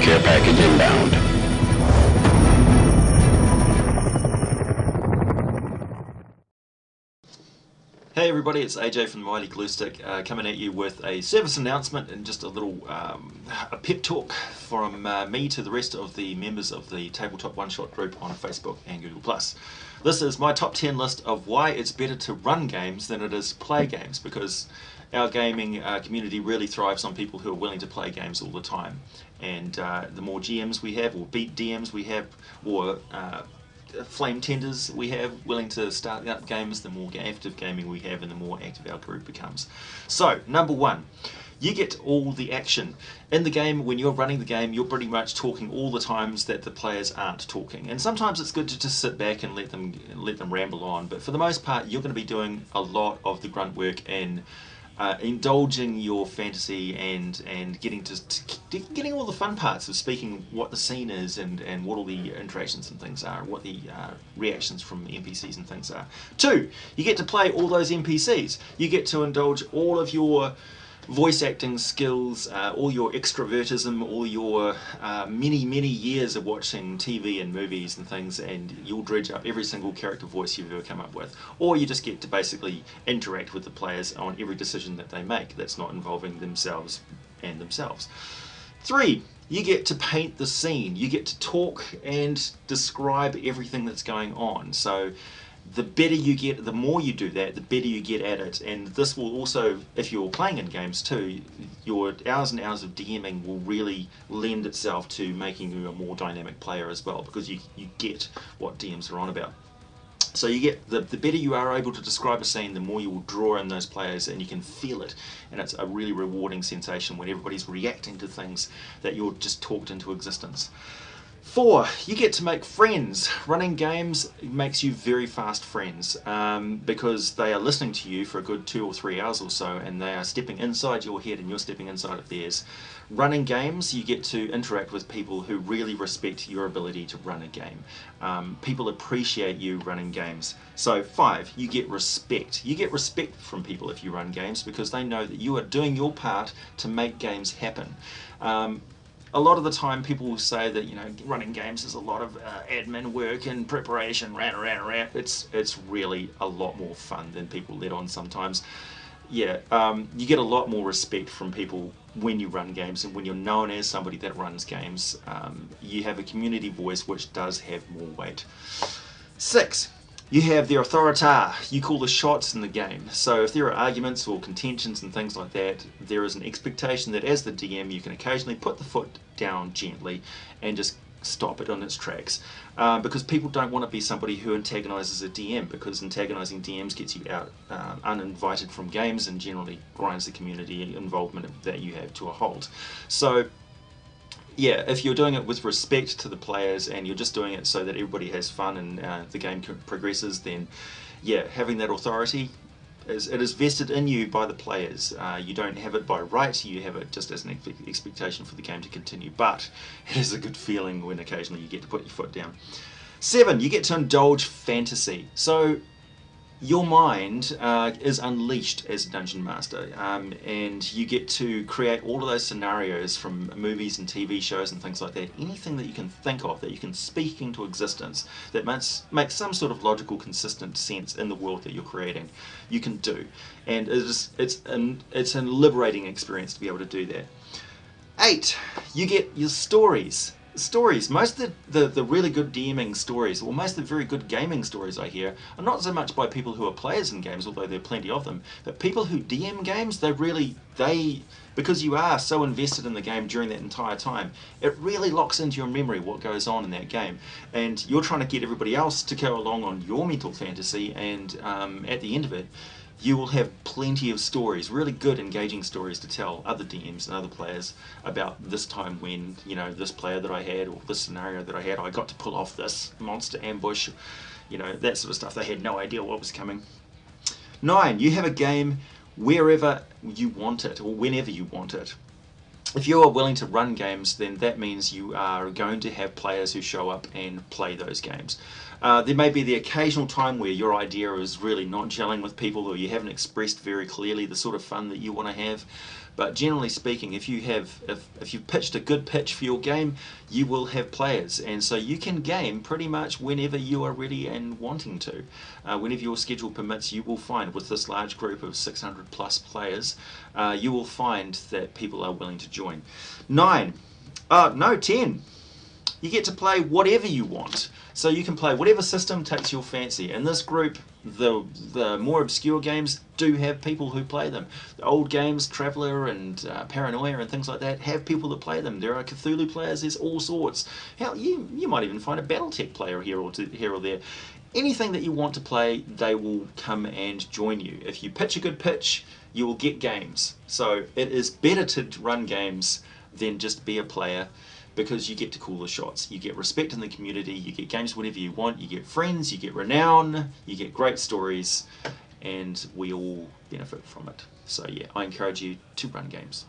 care package inbound. Hey everybody, it's AJ from Mighty Gluestick coming at you with a service announcement and just a little a pep talk from me to the rest of the members of the Tabletop One Shot group on Facebook and Google+. This is my top 10 list of why it's better to run games than it is to play games, because our gaming community really thrives on people who are willing to play games all the time. And the more GMs we have, or beat DMs we have, or flame tenders we have willing to start up games, the more active gaming we have and the more active our group becomes. So, number one, you get all the action. In the game, when you're running the game, you're pretty much talking all the times that the players aren't talking. And sometimes it's good to just sit back and let them ramble on, but for the most part you're going to be doing a lot of the grunt work and indulging your fantasy and getting all the fun parts of speaking what the scene is and what all the interactions and things are, what the reactions from NPCs and things are. Two, you get to play all those NPCs. You get to indulge all of your voice acting skills, all your extrovertism, all your many years of watching TV and movies and things, and you'll dredge up every single character voice you've ever come up with. Or you just get to basically interact with the players on every decision that they make that's not involving themselves and themselves. Three, you get to paint the scene. You get to talk and describe everything that's going on. So the better you get, the more you do that, the better you get at it. And this will also, if you're playing in games too, your hours and hours of DMing will really lend itself to making you a more dynamic player as well, because you get what DMs are on about. So you get, the better you are able to describe a scene, the more you will draw in those players and you can feel it. And it's a really rewarding sensation when everybody's reacting to things that you're just talked into existence. Four, you get to make friends. Running games makes you very fast friends because they are listening to you for a good 2 or 3 hours or so, and they are stepping inside your head and you're stepping inside of theirs. Running games, you get to interact with people who really respect your ability to run a game. People appreciate you running games. So 5, you get respect. You get respect from people if you run games because they know that you are doing your part to make games happen. A lot of the time people will say that, you know, running games is a lot of admin work and preparation, It's really a lot more fun than people let on sometimes. Yeah, you get a lot more respect from people when you run games, and when you're known as somebody that runs games, you have a community voice which does have more weight. 6, you have the authority. You call the shots in the game. So if there are arguments or contentions and things like that, there is an expectation that as the DM you can occasionally put the foot down gently and just stop it on its tracks, because people don't want to be somebody who antagonizes a DM, because antagonizing DMs gets you out uninvited from games and generally grinds the community involvement that you have to a halt. So yeah, if you're doing it with respect to the players and you're just doing it so that everybody has fun and the game progresses, then yeah, having that authority, it is vested in you by the players. You don't have it by right, you have it just as an expectation for the game to continue, but it is a good feeling when occasionally you get to put your foot down. 7, you get to indulge fantasy. So your mind is unleashed as a dungeon master, and you get to create all of those scenarios from movies and TV shows and things like that. Anything that you can think of that you can speak into existence that makes some sort of logical, consistent sense in the world that you're creating, you can do. And it's a liberating experience to be able to do that. 8, you get your stories. Most of the really good DMing stories, or most of the very good gaming stories I hear, are not so much by people who are players in games, although there are plenty of them, but people who DM games, because you are so invested in the game during that entire time, it really locks into your memory what goes on in that game, and you're trying to get everybody else to go along on your mental fantasy, and at the end of it, you will have plenty of stories, really good engaging stories to tell other DMs and other players about this time when, you know, this player that I had, or this scenario that I had, I got to pull off this monster ambush, you know, that sort of stuff. They had no idea what was coming. 9, you have a game wherever you want it, or whenever you want it. If you are willing to run games, then that means you are going to have players who show up and play those games. There may be the occasional time where your idea is really not gelling with people, or you haven't expressed very clearly the sort of fun that you want to have. But generally speaking, if you've pitched a good pitch for your game, you will have players, and so you can game pretty much whenever you are ready and wanting to. Whenever your schedule permits, you will find with this large group of 600 plus players, you will find that people are willing to join. 10. You get to play whatever you want. So you can play whatever system takes your fancy. In this group, the more obscure games do have people who play them. The old games, Traveller and Paranoia and things like that, have people that play them. There are Cthulhu players, there's all sorts. Hell, you might even find a Battletech player here or there. Anything that you want to play, they will come and join you. If you pitch a good pitch, you will get games. So it is better to run games than just be a player, because you get to call the shots. You get respect in the community, you get games whenever you want, you get friends, you get renown, you get great stories, and we all benefit from it. So yeah, I encourage you to run games.